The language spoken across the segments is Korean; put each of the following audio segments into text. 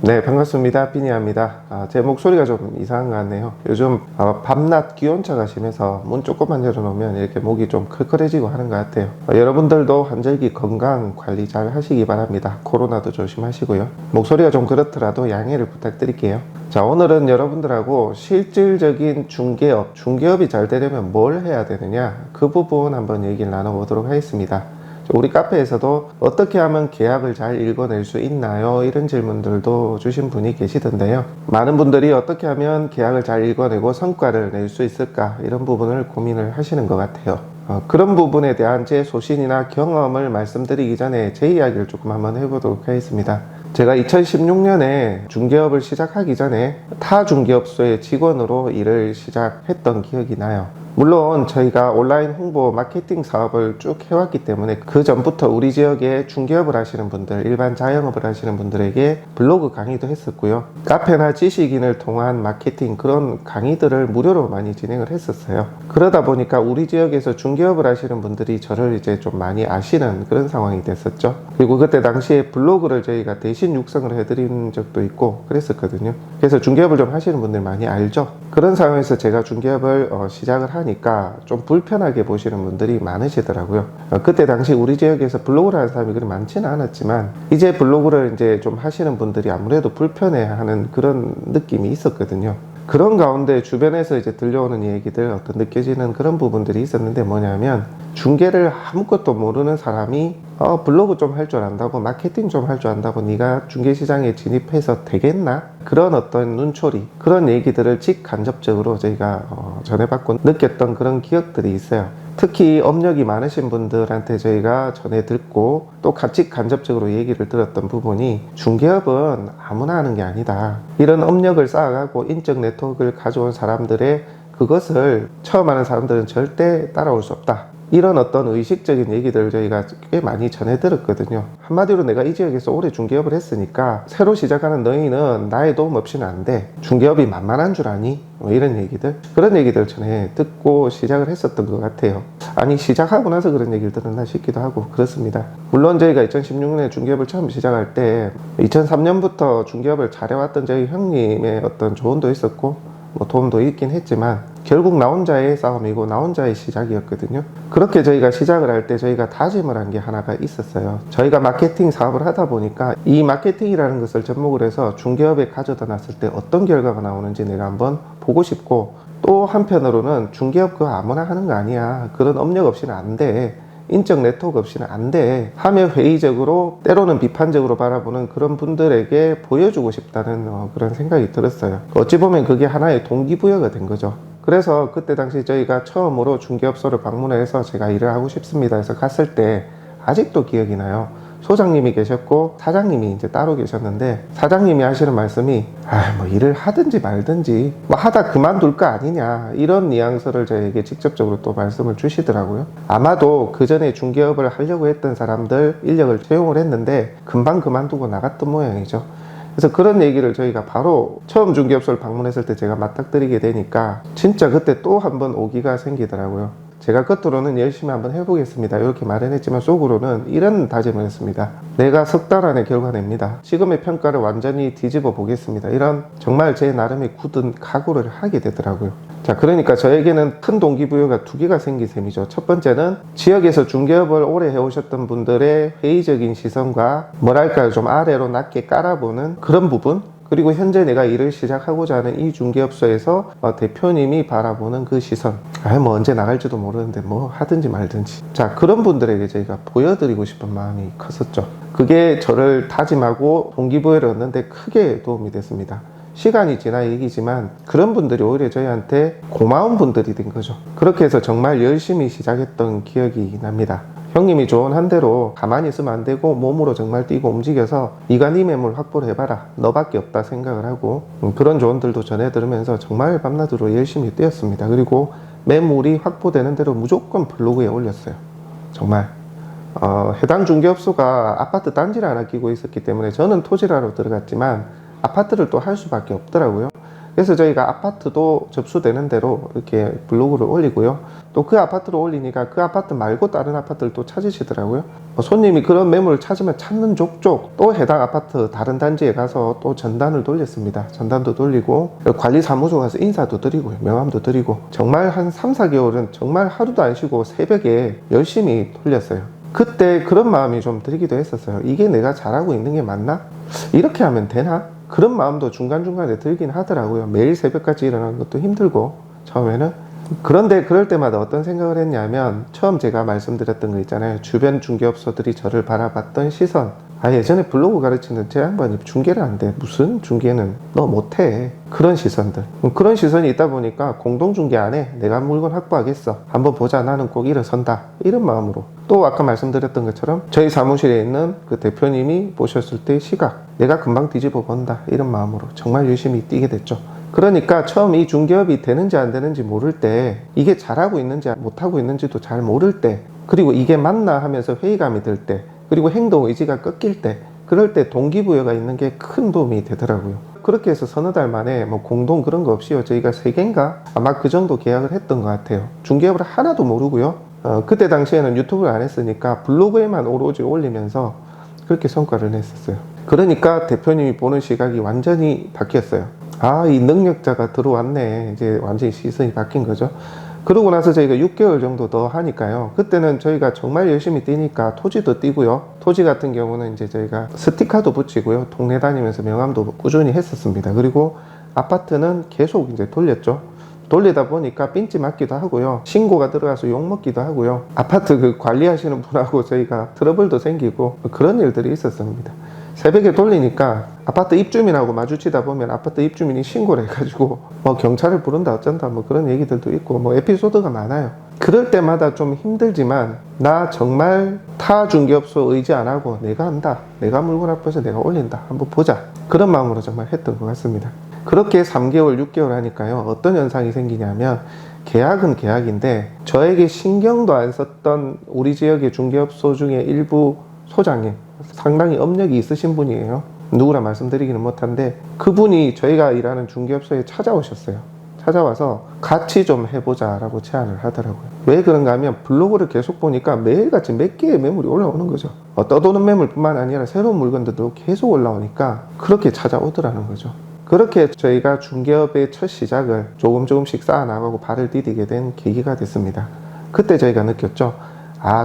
네, 반갑습니다. 삐니아입니다. 제 목소리가 좀 이상한 것 같네요. 요즘 밤낮 기온차가 심해서 문 조금만 열어놓으면 이렇게 목이 좀 클클해지고 하는 것 같아요. 여러분들도 환절기 건강 관리 잘 하시기 바랍니다. 코로나도 조심하시고요. 목소리가 좀 그렇더라도 양해를 부탁드릴게요. 자, 오늘은 여러분들하고 실질적인 중개업이 잘 되려면 뭘 해야 되느냐, 그 부분 한번 얘기를 나눠보도록 하겠습니다. 우리 카페에서도 어떻게 하면 계약을 잘 읽어낼 수 있나요? 이런 질문들도 주신 분이 계시던데요. 많은 분들이 어떻게 하면 계약을 잘 읽어내고 성과를 낼 수 있을까? 이런 부분을 고민을 하시는 것 같아요. 그런 부분에 대한 제 소신이나 경험을 말씀드리기 전에 제 이야기를 조금 한번 해보도록 하겠습니다. 제가 2016년에 중개업을 시작하기 전에 타 중개업소의 직원으로 일을 시작했던 기억이 나요. 물론 저희가 온라인 홍보 마케팅 사업을 쭉 해왔기 때문에 그 전부터 우리 지역에 중개업을 하시는 분들, 일반 자영업을 하시는 분들에게 블로그 강의도 했었고요. 카페나 지식인을 통한 마케팅, 그런 강의들을 무료로 많이 진행을 했었어요. 그러다 보니까 우리 지역에서 중개업을 하시는 분들이 저를 이제 좀 많이 아시는 그런 상황이 됐었죠. 그리고 그때 당시에 블로그를 저희가 대신 육성을 해드린 적도 있고 그랬었거든요. 그래서 중개업을 좀 하시는 분들 많이 알죠. 그런 상황에서 제가 중개업을 시작을 하니까 좀 불편하게 보시는 분들이 많으시더라고요. 그때 당시 우리 지역에서 블로그를 하는 사람이 그리 많지는 않았지만 이제 블로그를 이제 좀 하시는 분들이 아무래도 불편해하는 그런 느낌이 있었거든요. 그런 가운데 주변에서 이제 들려오는 얘기들, 어떤 느껴지는 그런 부분들이 있었는데, 뭐냐면 중개를 아무것도 모르는 사람이 블로그 좀 할 줄 안다고, 마케팅 좀 할 줄 안다고 네가 중개시장에 진입해서 되겠나? 그런 어떤 눈초리, 그런 얘기들을 직간접적으로 저희가 전해받고 느꼈던 그런 기억들이 있어요. 특히 업력이 많으신 분들한테 저희가 전해 듣고 또 같이 간접적으로 얘기를 들었던 부분이, 중개업은 아무나 하는 게 아니다. 이런 업력을 쌓아가고 인적 네트워크를 가져온 사람들의 그것을 처음 하는 사람들은 절대 따라올 수 없다. 이런 어떤 의식적인 얘기들을 저희가 꽤 많이 전해 들었거든요. 한마디로 내가 이 지역에서 오래 중개업을 했으니까 새로 시작하는 너희는 나의 도움 없이는 안 돼. 중개업이 만만한 줄 아니? 뭐 이런 얘기들, 그런 얘기들 전해 듣고 시작을 했었던 것 같아요. 아니, 시작하고 나서 그런 얘기를 들었나 싶기도 하고 그렇습니다. 물론 저희가 2016년에 중개업을 처음 시작할 때 2003년부터 중개업을 잘해왔던 저희 형님의 어떤 조언도 있었고 뭐 도움도 있긴 했지만 결국 나 혼자의 싸움이고 나 혼자의 시작이었거든요. 그렇게 저희가 시작을 할 때 저희가 다짐을 한 게 하나가 있었어요. 저희가 마케팅 사업을 하다 보니까 이 마케팅이라는 것을 접목을 해서 중개업에 가져다 놨을 때 어떤 결과가 나오는지 내가 한번 보고 싶고, 또 한편으로는 중개업 그거 아무나 하는 거 아니야, 그런 업력 없이는 안 돼, 인적 네트워크 없이는 안 돼 하며 회의적으로, 때로는 비판적으로 바라보는 그런 분들에게 보여주고 싶다는 그런 생각이 들었어요. 어찌 보면 그게 하나의 동기부여가 된 거죠. 그래서 그때 당시 저희가 처음으로 중개업소를 방문해서 제가 일을 하고 싶습니다 해서 갔을 때 아직도 기억이 나요. 소장님이 계셨고 사장님이 이제 따로 계셨는데, 사장님이 하시는 말씀이 뭐 일을 하든지 말든지 뭐 하다 그만둘 거 아니냐, 이런 뉘앙스를 저에게 직접적으로 또 말씀을 주시더라고요. 아마도 그 전에 중개업을 하려고 했던 사람들 인력을 채용을 했는데 금방 그만두고 나갔던 모양이죠. 그래서 그런 얘기를 저희가 바로 처음 중개업소를 방문했을 때 제가 맞닥뜨리게 되니까 진짜 그때 또 한 번 오기가 생기더라고요. 제가 겉으로는 열심히 한번 해보겠습니다 이렇게 말은 했지만 속으로는 이런 다짐을 했습니다. 내가 석 달 안에 결과 냅니다. 지금의 평가를 완전히 뒤집어 보겠습니다. 이런 정말 제 나름의 굳은 각오를 하게 되더라고요. 자, 그러니까 저에게는 큰 동기부여가 두 개가 생긴 셈이죠. 첫 번째는 지역에서 중개업을 오래 해오셨던 분들의 회의적인 시선과 뭐랄까요, 좀 아래로 낮게 깔아보는 그런 부분, 그리고 현재 내가 일을 시작하고자 하는 이 중개업소에서 대표님이 바라보는 그 시선, 뭐 언제 나갈지도 모르는데 뭐 하든지 말든지, 자, 그런 분들에게 저희가 보여드리고 싶은 마음이 컸었죠. 그게 저를 다짐하고 동기부여를 얻는데 크게 도움이 됐습니다. 시간이 지나 얘기지만 그런 분들이 오히려 저희한테 고마운 분들이 된 거죠. 그렇게 해서 정말 열심히 시작했던 기억이 납니다. 형님이 조언한 대로 가만히 있으면 안 되고 몸으로 정말 뛰고 움직여서 네가 네 매물 확보를 해봐라, 너밖에 없다 생각을 하고, 그런 조언들도 전해 들으면서 정말 밤낮으로 열심히 뛰었습니다. 그리고 매물이 확보되는 대로 무조건 블로그에 올렸어요. 정말 해당 중개업소가 아파트 단지를 하나 끼고 있었기 때문에 저는 토지를 하러 들어갔지만 아파트를 또 할 수밖에 없더라고요. 그래서 저희가 아파트도 접수되는 대로 이렇게 블로그를 올리고요. 또 그 아파트를 올리니까 그 아파트 말고 다른 아파트를 또 찾으시더라고요. 손님이 그런 매물을 찾으면 찾는 족족 또 해당 아파트 다른 단지에 가서 또 전단을 돌렸습니다. 전단도 돌리고 관리사무소 가서 인사도 드리고요. 명함도 드리고 정말 한 3, 4개월은 정말 하루도 안 쉬고 새벽에 열심히 돌렸어요. 그때 그런 마음이 좀 들기도 했었어요. 이게 내가 잘하고 있는 게 맞나? 이렇게 하면 되나? 그런 마음도 중간중간에 들긴 하더라고요. 매일 새벽까지 일어나는 것도 힘들고 처음에는. 그런데 그럴 때마다 어떤 생각을 했냐면 처음 제가 말씀드렸던 거 있잖아요. 주변 중개업소들이 저를 바라봤던 시선. 예전에 블로그 가르치는 제 양반이 중개를 안 돼. 무슨 중개는 너 못해. 그런 시선들. 그런 시선이 있다 보니까 공동중개 안 해. 내가 물건 확보하겠어. 한번 보자. 나는 꼭 일어선다. 이런 마음으로. 또 아까 말씀드렸던 것처럼 저희 사무실에 있는 그 대표님이 보셨을 때 시각. 내가 금방 뒤집어 본다. 이런 마음으로 정말 열심히 뛰게 됐죠. 그러니까 처음 이 중개업이 되는지 안 되는지 모를 때, 이게 잘하고 있는지 못하고 있는지도 잘 모를 때, 그리고 이게 맞나 하면서 회의감이 들 때, 그리고 행동 의지가 꺾일 때, 그럴 때 동기부여가 있는 게 큰 도움이 되더라고요. 그렇게 해서 서너 달 만에 뭐 공동 그런 거 없이요. 저희가 3개인가? 아마 그 정도 계약을 했던 것 같아요. 중개업을 하나도 모르고요. 그때 당시에는 유튜브를 안 했으니까 블로그에만 오로지 올리면서 그렇게 성과를 냈었어요. 그러니까 대표님이 보는 시각이 완전히 바뀌었어요. 이 능력자가 들어왔네. 이제 완전히 시선이 바뀐 거죠. 그러고 나서 저희가 6개월 정도 더 하니까요. 그때는 저희가 정말 열심히 뛰니까 토지도 뛰고요. 토지 같은 경우는 이제 저희가 스티커도 붙이고요. 동네 다니면서 명함도 꾸준히 했었습니다. 그리고 아파트는 계속 이제 돌렸죠. 돌리다 보니까 삔찌 맞기도 하고요. 신고가 들어가서 욕 먹기도 하고요. 아파트 그 관리하시는 분하고 저희가 트러블도 생기고 그런 일들이 있었습니다. 새벽에 돌리니까 아파트 입주민하고 마주치다 보면 아파트 입주민이 신고를 해가지고 뭐 경찰을 부른다 어쩐다 뭐 그런 얘기들도 있고 뭐 에피소드가 많아요. 그럴 때마다 좀 힘들지만 나 정말 타 중개업소 의지 안 하고 내가 한다. 내가 물건 앞에서 내가 올린다. 한번 보자. 그런 마음으로 정말 했던 것 같습니다. 그렇게 3개월, 6개월 하니까요. 어떤 현상이 생기냐면 계약은 계약인데 저에게 신경도 안 썼던 우리 지역의 중개업소 중에 일부 소장님, 상당히 업력이 있으신 분이에요. 누구라 말씀드리기는 못한데 그분이 저희가 일하는 중개업소에 찾아오셨어요. 찾아와서 같이 좀 해보자 라고 제안을 하더라고요. 왜 그런가 하면 블로그를 계속 보니까 매일같이 몇 개의 매물이 올라오는 거죠. 떠도는 매물뿐만 아니라 새로운 물건들도 계속 올라오니까 그렇게 찾아오더라는 거죠. 그렇게 저희가 중개업의 첫 시작을 조금씩 쌓아나가고 발을 디디게 된 계기가 됐습니다. 그때 저희가 느꼈죠.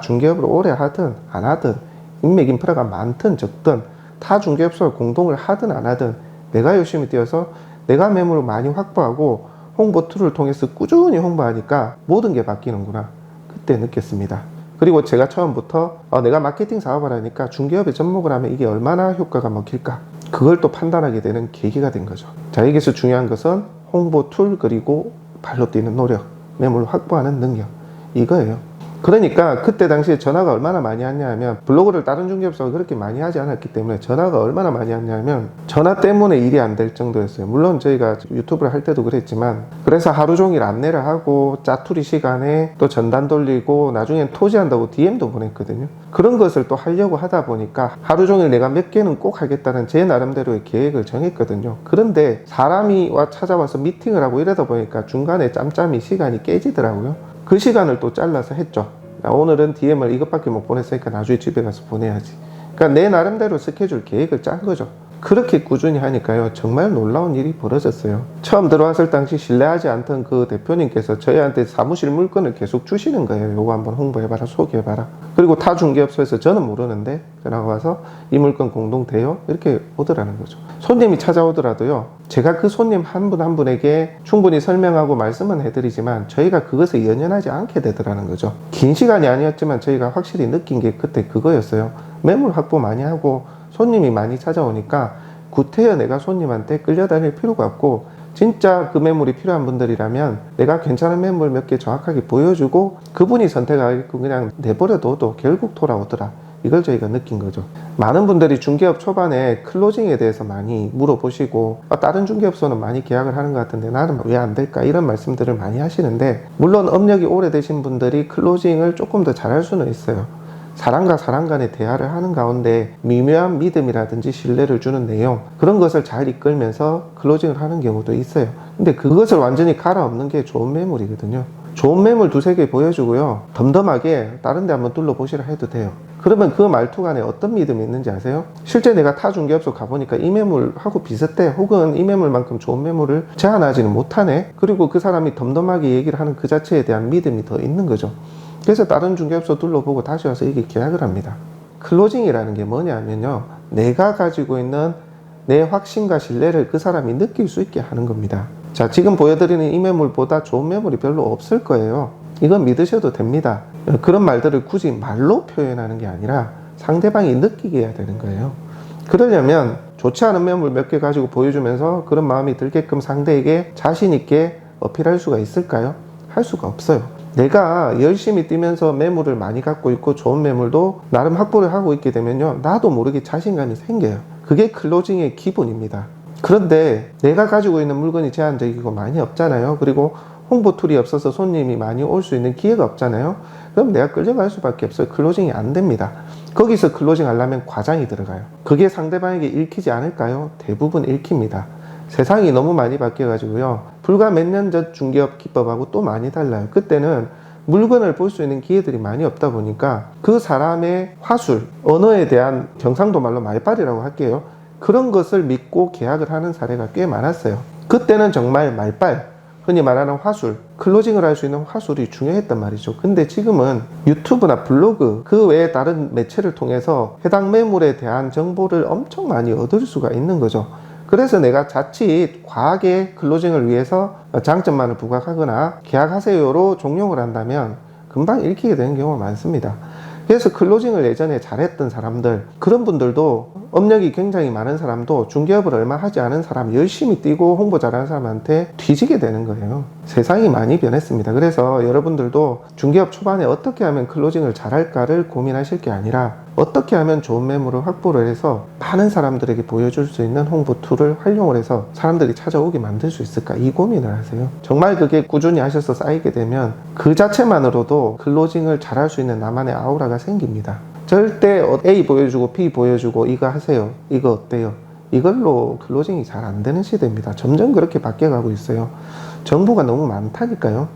중개업을 오래 하든 안 하든 인맥 인프라가 많든 적든 타 중개업소와 공동을 하든 안 하든 내가 열심히 뛰어서 내가 매물을 많이 확보하고 홍보 툴을 통해서 꾸준히 홍보하니까 모든 게 바뀌는구나. 그때 느꼈습니다. 그리고 제가 처음부터 내가 마케팅 사업을 하니까 중개업에 접목을 하면 이게 얼마나 효과가 먹힐까? 그걸 또 판단하게 되는 계기가 된 거죠. 자, 여기서 중요한 것은 홍보 툴 그리고 발로 뛰는 노력, 매물 확보하는 능력 이거예요. 그러니까 그때 당시에 전화가 얼마나 많이 왔냐면 블로그를 다른 중개업소가 그렇게 많이 하지 않았기 때문에 전화가 얼마나 많이 왔냐면 전화 때문에 일이 안 될 정도였어요. 물론 저희가 유튜브를 할 때도 그랬지만 그래서 하루 종일 안내를 하고 짜투리 시간에 또 전단 돌리고 나중엔 토지한다고 DM도 보냈거든요. 그런 것을 또 하려고 하다 보니까 하루 종일 내가 몇 개는 꼭 하겠다는 제 나름대로의 계획을 정했거든요. 그런데 사람이 찾아와서 미팅을 하고 이러다 보니까 중간에 짬짬이 시간이 깨지더라고요. 그 시간을 또 잘라서 했죠. 오늘은 DM을 이것밖에 못 보냈으니까 나중에 집에 가서 보내야지. 그러니까 내 나름대로 스케줄 계획을 짠 거죠. 그렇게 꾸준히 하니까요. 정말 놀라운 일이 벌어졌어요. 처음 들어왔을 당시 신뢰하지 않던 그 대표님께서 저희한테 사무실 물건을 계속 주시는 거예요. 요거 한번 홍보해봐라, 소개해봐라. 그리고 타 중개업소에서 저는 모르는데 전화가 와서 이 물건 공동 돼요? 이렇게 오더라는 거죠. 손님이 찾아오더라도요. 제가 그 손님 한 분 한 분에게 충분히 설명하고 말씀은 해드리지만 저희가 그것에 연연하지 않게 되더라는 거죠. 긴 시간이 아니었지만 저희가 확실히 느낀 게 그때 그거였어요. 매물 확보 많이 하고 손님이 많이 찾아오니까 구태여 내가 손님한테 끌려다닐 필요가 없고 진짜 그 매물이 필요한 분들이라면 내가 괜찮은 매물 몇 개 정확하게 보여주고 그분이 선택하겠고 그냥 내버려둬도 결국 돌아오더라. 이걸 저희가 느낀 거죠. 많은 분들이 중개업 초반에 클로징에 대해서 많이 물어보시고 다른 중개업소는 많이 계약을 하는 것 같은데 나는 왜 안 될까 이런 말씀들을 많이 하시는데 물론 업력이 오래되신 분들이 클로징을 조금 더 잘할 수는 있어요. 사람과 사람 간의 대화를 하는 가운데 미묘한 믿음이라든지 신뢰를 주는 내용, 그런 것을 잘 이끌면서 클로징을 하는 경우도 있어요. 근데 그것을 완전히 갈아엎는 게 좋은 매물이거든요. 좋은 매물 두세 개 보여주고요, 덤덤하게 다른 데 한번 둘러보시라 해도 돼요. 그러면 그 말투가 안에 어떤 믿음이 있는지 아세요? 실제 내가 타 중개업소 가보니까 이 매물하고 비슷해, 혹은 이 매물만큼 좋은 매물을 제안하지는 못하네, 그리고 그 사람이 덤덤하게 얘기를 하는 그 자체에 대한 믿음이 더 있는 거죠. 그래서 다른 중개업소 둘러보고 다시 와서 이게 계약을 합니다. 클로징이라는 게 뭐냐면요, 내가 가지고 있는 내 확신과 신뢰를 그 사람이 느낄 수 있게 하는 겁니다. 자, 지금 보여드리는 이 매물보다 좋은 매물이 별로 없을 거예요. 이건 믿으셔도 됩니다. 그런 말들을 굳이 말로 표현하는 게 아니라 상대방이 느끼게 해야 되는 거예요. 그러려면 좋지 않은 매물 몇 개 가지고 보여주면서 그런 마음이 들게끔 상대에게 자신 있게 어필할 수가 있을까요? 할 수가 없어요. 내가 열심히 뛰면서 매물을 많이 갖고 있고 좋은 매물도 나름 확보를 하고 있게 되면요, 나도 모르게 자신감이 생겨요. 그게 클로징의 기본입니다. 그런데 내가 가지고 있는 물건이 제한적이고 많이 없잖아요. 그리고 홍보 툴이 없어서 손님이 많이 올 수 있는 기회가 없잖아요. 그럼 내가 끌려갈 수밖에 없어요. 클로징이 안 됩니다. 거기서 클로징 하려면 과장이 들어가요. 그게 상대방에게 읽히지 않을까요? 대부분 읽힙니다. 세상이 너무 많이 바뀌어가지고요, 불과 몇 년 전 중개업 기법하고 또 많이 달라요. 그때는 물건을 볼 수 있는 기회들이 많이 없다 보니까 그 사람의 화술, 언어에 대한 경상도 말로 말빨이라고 할게요. 그런 것을 믿고 계약을 하는 사례가 꽤 많았어요. 그때는 정말 말빨, 흔히 말하는 화술, 클로징을 할 수 있는 화술이 중요했단 말이죠. 근데 지금은 유튜브나 블로그, 그 외에 다른 매체를 통해서 해당 매물에 대한 정보를 엄청 많이 얻을 수가 있는 거죠. 그래서 내가 자칫 과하게 클로징을 위해서 장점만을 부각하거나 계약하세요로 종용을 한다면 금방 읽히게 되는 경우가 많습니다. 그래서 클로징을 예전에 잘했던 사람들, 그런 분들도, 업력이 굉장히 많은 사람도 중개업을 얼마 하지 않은 사람, 열심히 뛰고 홍보 잘하는 사람한테 뒤지게 되는 거예요. 세상이 많이 변했습니다. 그래서 여러분들도 중개업 초반에 어떻게 하면 클로징을 잘할까를 고민하실 게 아니라 어떻게 하면 좋은 매물을 확보를 해서 많은 사람들에게 보여줄 수 있는 홍보 툴을 활용을 해서 사람들이 찾아오게 만들 수 있을까, 이 고민을 하세요. 정말 그게 꾸준히 하셔서 쌓이게 되면 그 자체만으로도 클로징을 잘할 수 있는 나만의 아우라가 생깁니다. 절대 A 보여주고 B 보여주고 이거 하세요, 이거 어때요, 이걸로 클로징이 잘 안 되는 시대입니다. 점점 그렇게 바뀌어가고 있어요. 정보가 너무 많다니까요.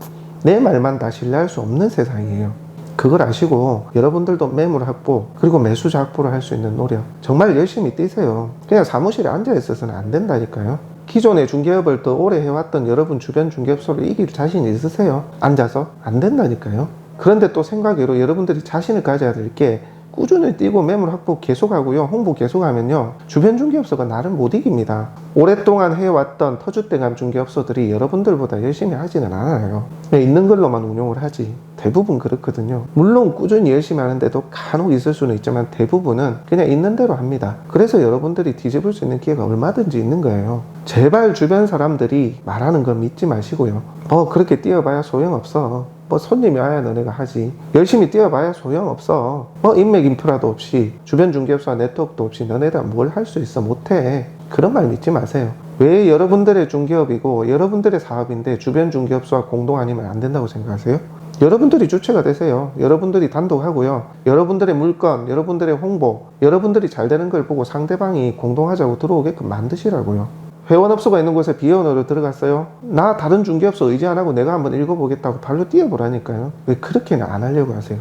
내 말만 다 신뢰할 수 없는 세상이에요. 그걸 아시고 여러분들도 매물 확보, 그리고 매수자 확보를 할 수 있는 노력 정말 열심히 뛰세요. 그냥 사무실에 앉아 있어서는 안 된다니까요. 기존의 중개업을 더 오래 해왔던 여러분 주변 중개업소를 이길 자신 있으세요? 앉아서? 안 된다니까요. 그런데 또 생각외로 여러분들이 자신을 가져야 될 게, 꾸준히 뛰고 매물 확보 계속하고요, 홍보 계속하면요, 주변 중개업소가 나를 못 이깁니다. 오랫동안 해왔던 터줏대감 중개업소들이 여러분들보다 열심히 하지는 않아요. 그냥 있는 걸로만 운용을 하지. 대부분 그렇거든요. 물론 꾸준히 열심히 하는데도 간혹 있을 수는 있지만 대부분은 그냥 있는 대로 합니다. 그래서 여러분들이 뒤집을 수 있는 기회가 얼마든지 있는 거예요. 제발 주변 사람들이 말하는 걸 믿지 마시고요. 그렇게 뛰어봐야 소용없어. 손님이 와야 너네가 하지. 열심히 뛰어봐야 소용없어. 인맥 인프라도 없이, 주변 중개업소와 네트워크도 없이 너네가 뭘 할 수 있어? 못해. 그런 말 믿지 마세요. 왜 여러분들의 중개업이고 여러분들의 사업인데 주변 중개업소와 공동 아니면 안 된다고 생각하세요? 여러분들이 주체가 되세요. 여러분들이 단독하고요, 여러분들의 물건, 여러분들의 홍보, 여러분들이 잘 되는 걸 보고 상대방이 공동하자고 들어오게끔 만드시라고요. 회원업소가 있는 곳에 비회원으로 들어갔어요? 나 다른 중개업소 의지 안 하고 내가 한번 읽어보겠다고 발로 뛰어보라니까요. 왜 그렇게는 안 하려고 하세요?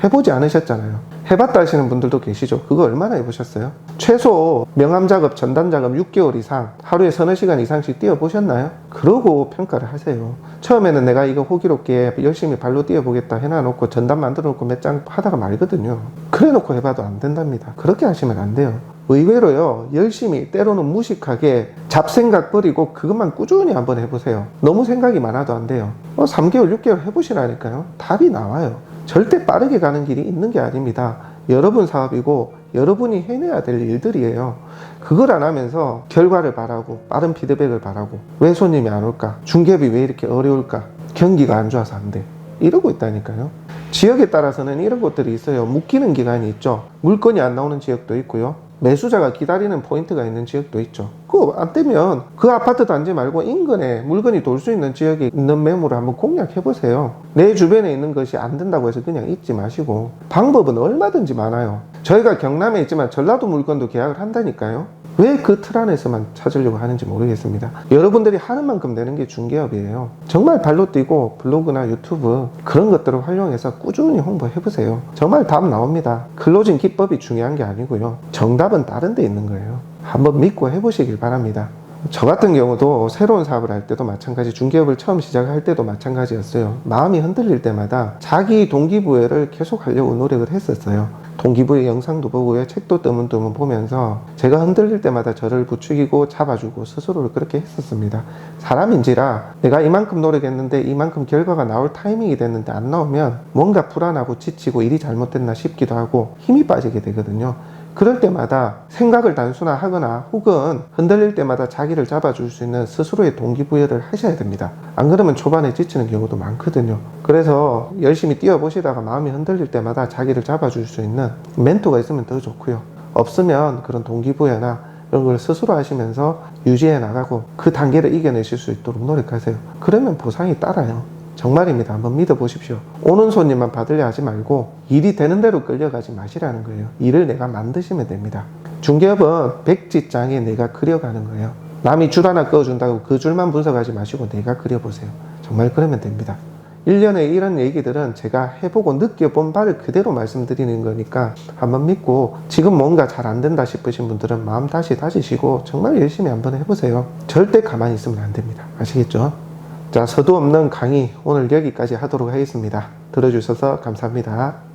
해보지 않으셨잖아요. 해봤다 하시는 분들도 계시죠. 그거 얼마나 해보셨어요? 최소 명함작업, 전담작업 6개월 이상, 하루에 서너 시간 이상씩 뛰어보셨나요? 그러고 평가를 하세요. 처음에는 내가 이거 호기롭게 열심히 발로 뛰어보겠다 해놔놓고 전담 만들어놓고 몇 장 하다가 말거든요. 그래놓고 해봐도 안 된답니다. 그렇게 하시면 안 돼요. 의외로요, 열심히, 때로는 무식하게 잡생각 버리고 그것만 꾸준히 한번 해보세요. 너무 생각이 많아도 안 돼요. 3개월, 6개월 해보시라니까요. 답이 나와요. 절대 빠르게 가는 길이 있는 게 아닙니다. 여러분 사업이고 여러분이 해내야 될 일들이에요. 그걸 안 하면서 결과를 바라고 빠른 피드백을 바라고, 왜 손님이 안 올까? 중개업이 왜 이렇게 어려울까? 경기가 안 좋아서 안 돼. 이러고 있다니까요. 지역에 따라서는 이런 것들이 있어요. 묶이는 기간이 있죠. 물건이 안 나오는 지역도 있고요, 매수자가 기다리는 포인트가 있는 지역도 있죠. 그거 안 되면 그 아파트 단지 말고 인근에 물건이 돌 수 있는 지역에 있는 매물을 한번 공략해 보세요. 내 주변에 있는 것이 안 된다고 해서 그냥 잊지 마시고 방법은 얼마든지 많아요. 저희가 경남에 있지만 전라도 물건도 계약을 한다니까요. 왜 그 틀 안에서만 찾으려고 하는지 모르겠습니다. 여러분들이 하는 만큼 내는 게 중개업이에요. 정말 발로 뛰고 블로그나 유튜브 그런 것들을 활용해서 꾸준히 홍보해 보세요. 정말 답 나옵니다. 클로징 기법이 중요한 게 아니고요. 정답은 다른 데 있는 거예요. 한번 믿고 해보시길 바랍니다. 저 같은 경우도 새로운 사업을 할 때도 마찬가지, 중개업을 처음 시작할 때도 마찬가지였어요. 마음이 흔들릴 때마다 자기 동기부여를 계속 하려고 노력을 했었어요. 동기부여 영상도 보고요, 책도 뜨문뜨문 보면서 제가 흔들릴 때마다 저를 부추기고 잡아주고 스스로를 그렇게 했었습니다. 사람인지라 내가 이만큼 노력했는데 이만큼 결과가 나올 타이밍이 됐는데 안 나오면 뭔가 불안하고 지치고 일이 잘못됐나 싶기도 하고 힘이 빠지게 되거든요. 그럴 때마다 생각을 단순화하거나 혹은 흔들릴 때마다 자기를 잡아줄 수 있는 스스로의 동기부여를 하셔야 됩니다. 안 그러면 초반에 지치는 경우도 많거든요. 그래서 열심히 뛰어보시다가 마음이 흔들릴 때마다 자기를 잡아줄 수 있는 멘토가 있으면 더 좋고요. 없으면 그런 동기부여나 이런 걸 스스로 하시면서 유지해 나가고 그 단계를 이겨내실 수 있도록 노력하세요. 그러면 보상이 따라요. 정말입니다. 한번 믿어보십시오. 오는 손님만 받으려 하지 말고 일이 되는 대로 끌려가지 마시라는 거예요. 일을 내가 만드시면 됩니다. 중개업은 백지장에 내가 그려가는 거예요. 남이 줄 하나 그어준다고 그 줄만 분석하지 마시고 내가 그려보세요. 정말 그러면 됩니다. 1년에 이런 얘기들은 제가 해보고 느껴본 바를 그대로 말씀드리는 거니까 한번 믿고 지금 뭔가 잘 안 된다 싶으신 분들은 마음 다시 다지시고 정말 열심히 한번 해보세요. 절대 가만히 있으면 안 됩니다. 아시겠죠? 자, 서두 없는 강의 오늘 여기까지 하도록 하겠습니다. 들어주셔서 감사합니다.